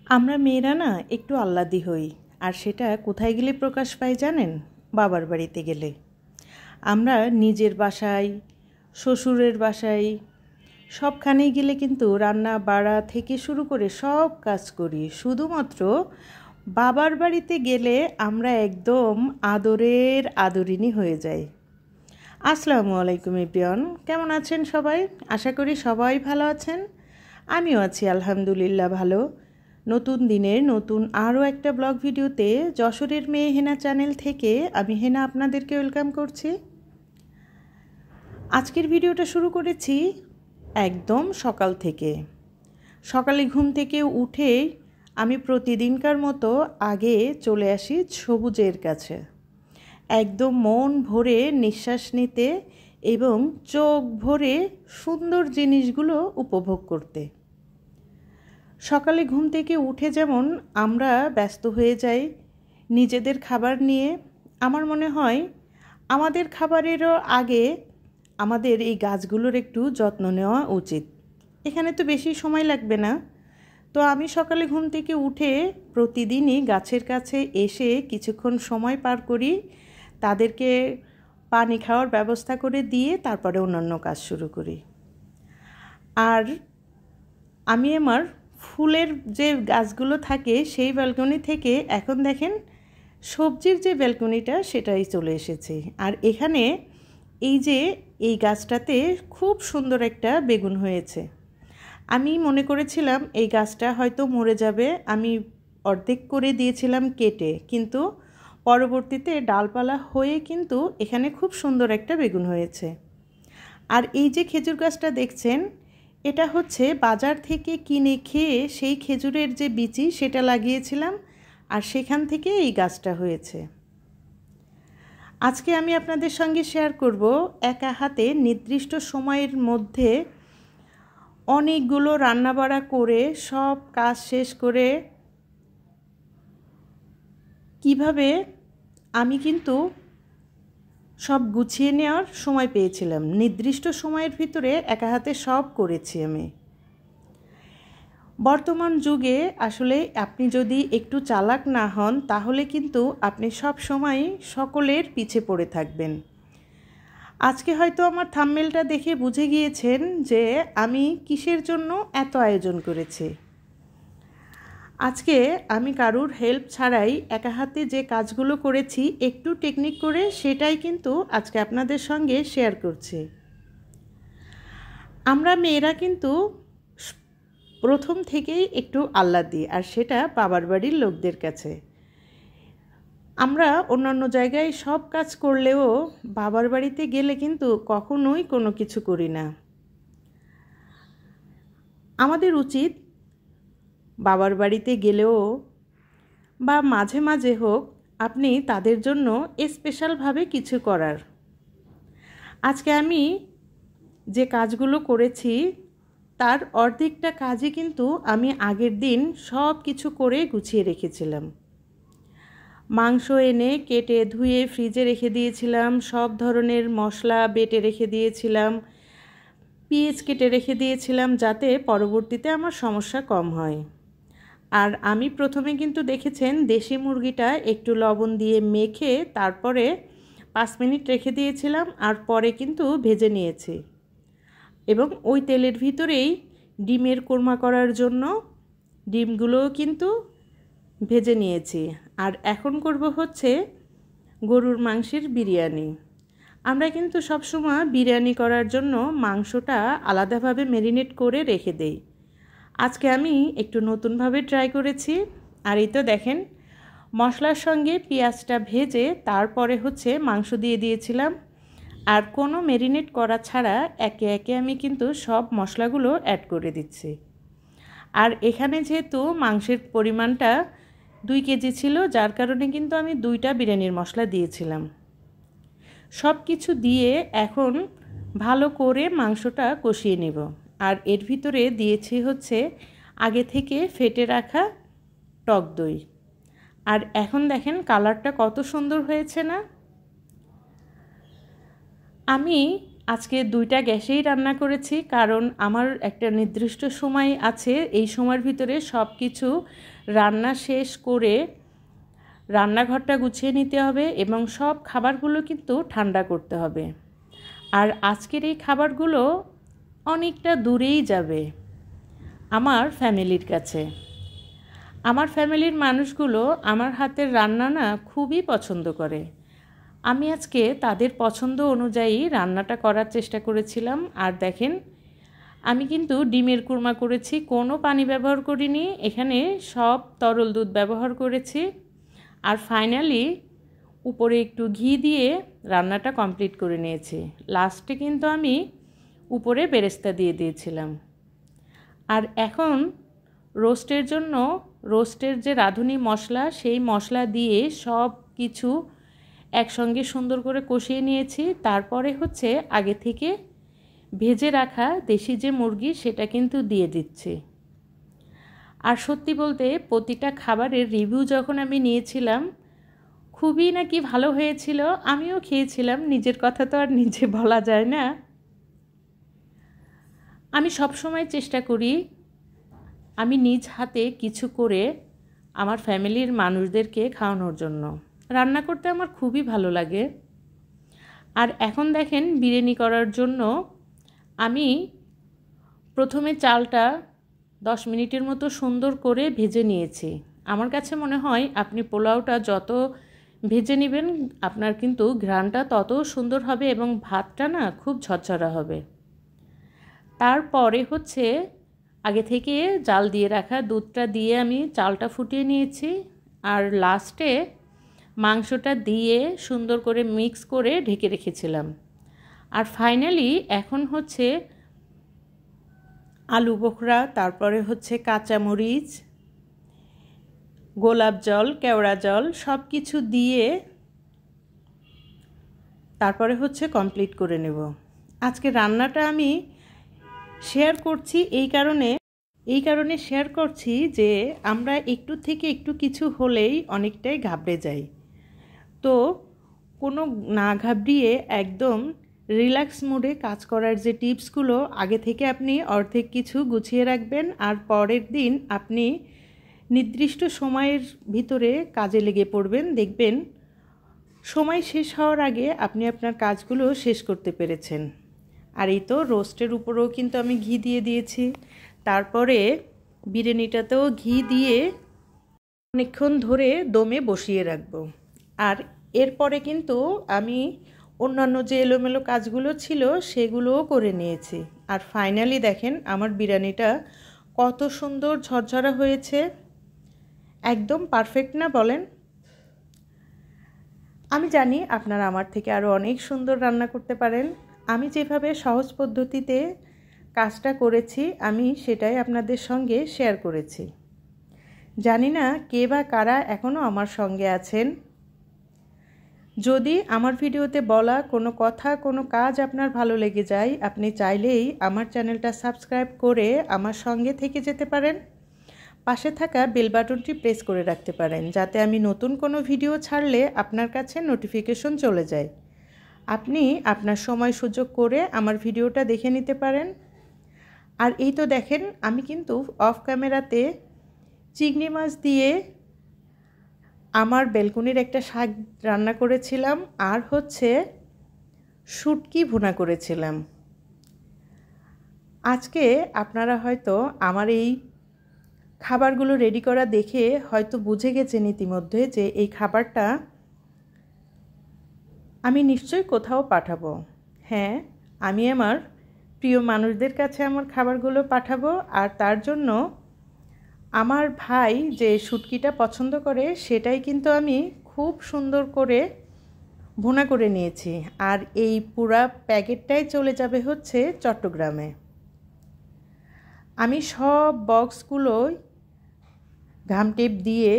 আমরা মেয়েরা না একটু আহ্লাদি হই, আর সেটা কোথায় গেলে প্রকাশ পায় জানেন? বাবার বাড়িতে গেলে। আমরা নিজের বাসায়, শ্বশুরের বাসায়, সবখানেই গেলে কিন্তু রান্না বাড়া থেকে শুরু করে সব কাজ করি। শুধুমাত্র বাবার বাড়িতে গেলে আমরা একদম আদরের আদরিনী হয়ে যাই। আসসালামু আলাইকুম এভরিওয়ান, কেমন আছেন সবাই? আশা করি সবাই ভালো আছেন। আমিও আছি আলহামদুলিল্লাহ ভালো। নতুন দিনের নতুন আরও একটা ব্লগ ভিডিওতে যশোরের মেয়ে হেনা চ্যানেল থেকে আমি হেনা আপনাদেরকে ওয়েলকাম করছি। আজকের ভিডিওটা শুরু করেছি একদম সকাল থেকে। সকালে ঘুম থেকে উঠেই আমি প্রতিদিনকার মতো আগে চলে আসি সবুজের কাছে, একদম মন ভরে নিঃশ্বাস নিতে এবং চোখ ভরে সুন্দর জিনিসগুলো উপভোগ করতে। সকালে ঘুম থেকে উঠে যেমন আমরা ব্যস্ত হয়ে যাই নিজেদের খাবার নিয়ে, আমার মনে হয় আমাদের খাবারেরও আগে আমাদের এই গাছগুলোর একটু যত্ন নেওয়া উচিত। এখানে তো বেশি সময় লাগবে না। তো আমি সকালে ঘুম থেকে উঠে প্রতিদিনই গাছের কাছে এসে কিছুক্ষণ সময় পার করি, তাদেরকে পানি খাওয়ার ব্যবস্থা করে দিয়ে তারপরে অন্যান্য কাজ শুরু করি। আর আমি আমার ফুলের যে গাছগুলো থাকে সেই ব্যালকনি থেকে এখন দেখেন সবজির যে ব্যালকনিটা সেটাই চলে এসেছে। আর এখানে এই গাছটাতে খুব সুন্দর একটা বেগুন হয়েছে। আমি মনে করেছিলাম এই গাছটা হয়তো মরে যাবে, আমি অর্ধেক করে দিয়েছিলাম কেটে, কিন্তু পরবর্তীতে ডালপালা হয়ে কিন্তু এখানে খুব সুন্দর একটা বেগুন হয়েছে। আর এই যে খেজুর গাছটা দেখছেন, এটা হচ্ছে বাজার থেকে কিনে খেয়ে সেই খেজুরের যে বিচি সেটা লাগিয়েছিলাম, আর সেখান থেকে এই গাছটা হয়েছে। আজকে আমি আপনাদের সঙ্গে শেয়ার করব একা হাতে নির্দিষ্ট সময়ের মধ্যে অনেকগুলো রান্নাবাড়া করে সব কাজ শেষ করে কিভাবে আমি কিন্তু সব গুছিয়ে নেওয়ার সময় পেয়েছিলাম। নির্দিষ্ট সময়ের ভিতরে একা হাতে সব করেছি আমি। বর্তমান যুগে আসলে আপনি যদি একটু চালাক না হন তাহলে কিন্তু আপনি সব সময় সকলের পিছে পড়ে থাকবেন। আজকে হয়তো আমার থাম্বনেলটা দেখে বুঝে গিয়েছেন যে আমি কিসের জন্য এত আয়োজন করেছি। আজকে আমি কারুর হেল্প ছাড়াই একা হাতে যে কাজগুলো করেছি একটু টেকনিক করে সেটাই কিন্তু আজকে আপনাদের সঙ্গে শেয়ার করছি। আমরা মেয়েরা কিন্তু প্রথম থেকেই একটু আহ্লাদি, আর সেটা বাবার বাড়ির লোকদের কাছে। আমরা অন্যান্য জায়গায় সব কাজ করলেও বাবার বাড়িতে গেলে কিন্তু কখনোই কোনো কিছু করি না। আমাদের উচিত বাবার বাড়িতে গেলেও বা মাঝে মাঝে হোক আপনি তাদের জন্য স্পেশালভাবে কিছু করার। আজকে আমি যে কাজগুলো করেছি তার অর্ধেকটা কাজই কিন্তু আমি আগের দিন সব কিছু করে গুছিয়ে রেখেছিলাম। মাংস এনে কেটে ধুয়ে ফ্রিজে রেখে দিয়েছিলাম, সব ধরনের মশলা বেটে রেখে দিয়েছিলাম, পেঁয়াজ কেটে রেখে দিয়েছিলাম যাতে পরবর্তীতে আমার সমস্যা কম হয়। আর আমি প্রথমে কিন্তু দেখেছেন দেশি মুরগিটা একটু লবণ দিয়ে মেখে তারপরে 5 মিনিট রেখে দিয়েছিলাম, আর পরে কিন্তু ভেজে নিয়েছি। এবং ওই তেলের ভিতরেই ডিমের কোরমা করার জন্য ডিমগুলোও কিন্তু ভেজে নিয়েছি। আর এখন করব হচ্ছে গরুর মাংসের বিরিয়ানি। আমরা কিন্তু সবসময় বিরিয়ানি করার জন্য মাংসটা আলাদাভাবে ম্যারিনেট করে রেখে দেই। আজকে আমি একটু নতুনভাবে ট্রাই করেছি। আর এই তো দেখেন মশলার সঙ্গে পেঁয়াজটা ভেজে তারপরে হচ্ছে মাংস দিয়ে দিয়েছিলাম, আর কোনো ম্যারিনেট করা ছাড়া একে একে আমি কিন্তু সব মশলাগুলো অ্যাড করে দিচ্ছি। আর এখানে যেহেতু মাংসের পরিমাণটা 2 কেজি ছিল, যার কারণে কিন্তু আমি 2টা বিরিয়ানির মশলা দিয়েছিলাম। সব কিছু দিয়ে এখন ভালো করে মাংসটা কষিয়ে নেব। আর এর ভিতরে দিয়েছি হচ্ছে আগে থেকে ফেটে রাখা টক দই। আর এখন দেখেন কালারটা কত সুন্দর হয়েছে না? আমি আজকে 2টা গ্যাসেই রান্না করেছি, কারণ আমার একটা নির্দিষ্ট সময় আছে, এই সময়ের ভিতরে সব কিছু রান্না শেষ করে রান্নাঘরটা গুছিয়ে নিতে হবে এবং সব খাবারগুলো কিন্তু ঠান্ডা করতে হবে। আর আজকের এই খাবারগুলো অনেকটা দূরেই যাবে আমার ফ্যামিলির কাছে। আমার ফ্যামিলির মানুষগুলো আমার হাতের রান্না না খুবই পছন্দ করে। আমি আজকে তাদের পছন্দ অনুযায়ী রান্নাটা করার চেষ্টা করেছিলাম। আর দেখেন, আমি কিন্তু ডিমের কুরমা করেছি, কোনো পানি ব্যবহার করিনি, এখানে সব তরল দুধ ব্যবহার করেছি। আর ফাইনালি উপরে একটু ঘি দিয়ে রান্নাটা কমপ্লিট করে নিয়েছি। লাস্টে কিন্তু আমি উপরে বেরেস্তা দিয়ে দিয়েছিলাম। আর এখন রোস্টের জন্য রোস্টের যে রাঁধুনি মশলা, সেই মশলা দিয়ে সব কিছু একসঙ্গে সুন্দর করে কষিয়ে নিয়েছি। তারপরে হচ্ছে আগে থেকে ভেজে রাখা দেশি যে মুরগি, সেটা কিন্তু দিয়ে দিচ্ছি। আর সত্যি বলতে প্রতিটা খাবারের রিভিউ যখন আমি নিয়েছিলাম, খুবই নাকি ভালো হয়েছিল। আমিও খেয়েছিলাম, নিজের কথা তো আর নিজে বলা যায় না। আমি সব সময় চেষ্টা করি আমি নিজ হাতে কিছু করে আমার ফ্যামিলির মানুষদেরকে খাওয়ানোর জন্য। রান্না করতে আমার খুবই ভালো লাগে। আর এখন দেখেন, বিরিয়ানি করার জন্য আমি প্রথমে চালটা 10 মিনিটের মতো সুন্দর করে ভেজে নিয়েছি। আমার কাছে মনে হয় আপনি পোলাওটা যত ভেজে নেবেন, আপনার কিন্তু ঘ্রাণটা তত সুন্দর হবে এবং ভাতটা না খুব ঝরঝরা হবে। তারপরে হচ্ছে আগে থেকে জাল দিয়ে রাখা দুধটা দিয়ে আমি চালটা ফুটিয়ে নিয়েছি। আর লাস্টে মাংসটা দিয়ে সুন্দর করে মিক্স করে ঢেকে রেখেছিলাম। আর ফাইনালি এখন হচ্ছে আলু বোখরা, তারপরে হচ্ছে কাঁচামরিচ, গোলাপ জল, কেওড়া জল সব কিছু দিয়ে তারপরে হচ্ছে কমপ্লিট করে নেব। আজকে রান্নাটা আমি শেয়ার করছি এই কারণে শেয়ার করছি যে আমরা একটু থেকে একটু কিছু হলেই অনেকটাই ঘাবড়ে যাই। তো কোনো না ঘাবড়িয়ে একদম রিল্যাক্স মোডে কাজ করার যে টিপসগুলো, আগে থেকে আপনি অর্ধেক কিছু গুছিয়ে রাখবেন আর পরের দিন আপনি নির্দিষ্ট সময়ের ভিতরে কাজে লেগে পড়বেন। দেখবেন সময় শেষ হওয়ার আগে আপনি আপনার কাজগুলো শেষ করতে পেরেছেন। আর এই তো রোস্টের উপরেও কিন্তু আমি ঘি দিয়ে দিয়েছি। তারপরে বিরিয়ানিটাতেও ঘি দিয়ে অনেকক্ষণ ধরে দমে বসিয়ে রাখবো। আর এরপরে কিন্তু আমি অন্যান্য যে এলোমেলো কাজগুলো ছিল সেগুলোও করে নিয়েছি। আর ফাইনালি দেখেন আমার বিরিয়ানিটা কত সুন্দর ঝরঝরা হয়েছে, একদম পারফেক্ট না বলেন? আমি জানি আপনারা আমার থেকে আরও অনেক সুন্দর রান্না করতে পারেন। আমি যেভাবে সহজ পদ্ধতিতে কাজটা করেছি আমি সেটাই আপনাদের সঙ্গে শেয়ার করেছি। জানি না কে বা কারা এখনও আমার সঙ্গে আছেন। যদি আমার ভিডিওতে বলা কোনো কথা, কোনো কাজ আপনার ভালো লেগে যায়, আপনি চাইলেই আমার চ্যানেলটা সাবস্ক্রাইব করে আমার সঙ্গে থেকে যেতে পারেন। পাশে থাকা বেল বাটনটি প্রেস করে রাখতে পারেন, যাতে আমি নতুন কোনো ভিডিও ছাড়লে আপনার কাছে নোটিফিকেশন চলে যায়। আপনি আপনার সময় সুযোগ করে আমার ভিডিওটা দেখে নিতে পারেন। আর এই তো দেখেন, আমি কিন্তু অফ ক্যামেরাতে চিংড়ি মাছ দিয়ে আমার বেলকুনির একটা শাক রান্না করেছিলাম, আর হচ্ছে শুটকি ভুনা করেছিলাম। আজকে আপনারা হয়তো আমার এই খাবারগুলো রেডি করা দেখে হয়তো বুঝে গেছেন ইতিমধ্যে যে এই খাবারটা আমি নিশ্চয়ই কোথাও পাঠাবো। হ্যাঁ, আমি আমার প্রিয় মানুষদের কাছে আমার খাবারগুলো পাঠাবো। আর তার জন্য আমার ভাই যে শুটকিটা পছন্দ করে সেটাই কিন্তু আমি খুব সুন্দর করে ভুনা করে নিয়েছি। আর এই পুরা প্যাকেটটাই চলে যাবে হচ্ছে চট্টগ্রামে। আমি সব বক্সগুলোই গাম টেপ দিয়ে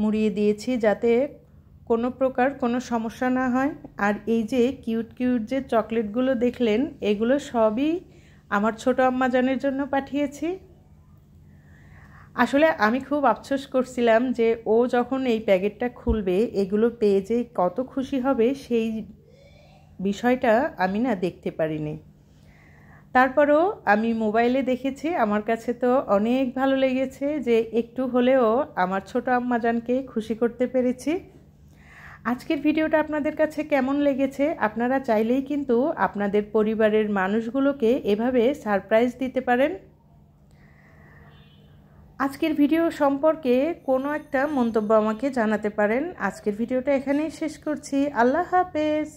মুড়িয়ে দিয়েছি যাতে কোনো প্রকার কোনো সমস্যা না হয়। আর এই যে কিউট কিউট যে চকলেটগুলো দেখলেন, এগুলো সবই আমার ছোটো আম্মাজানের জন্য পাঠিয়েছি। আসলে আমি খুব আফসোস করছিলাম যে ও যখন এই প্যাকেটটা খুলবে এগুলো পেয়ে যে কত খুশি হবে, সেই বিষয়টা আমি না দেখতে পারিনি। তারপরও আমি মোবাইলে দেখেছি, আমার কাছে তো অনেক ভালো লেগেছে যে একটু হলেও আমার ছোট আম্মাজানকে খুশি করতে পেরেছি। আজকের ভিডিওটা আপনাদের কাছে কেমন লেগেছে? আপনারা চাইলেই কিন্তু আপনাদের পরিবারের মানুষগুলোকে এভাবে সারপ্রাইজ দিতে পারেন। আজকের ভিডিও সম্পর্কে কোনো একটা মন্তব্য আমাকে জানাতে পারেন। আজকের ভিডিওটা এখানেই শেষ করছি। আল্লাহ হাফেজ।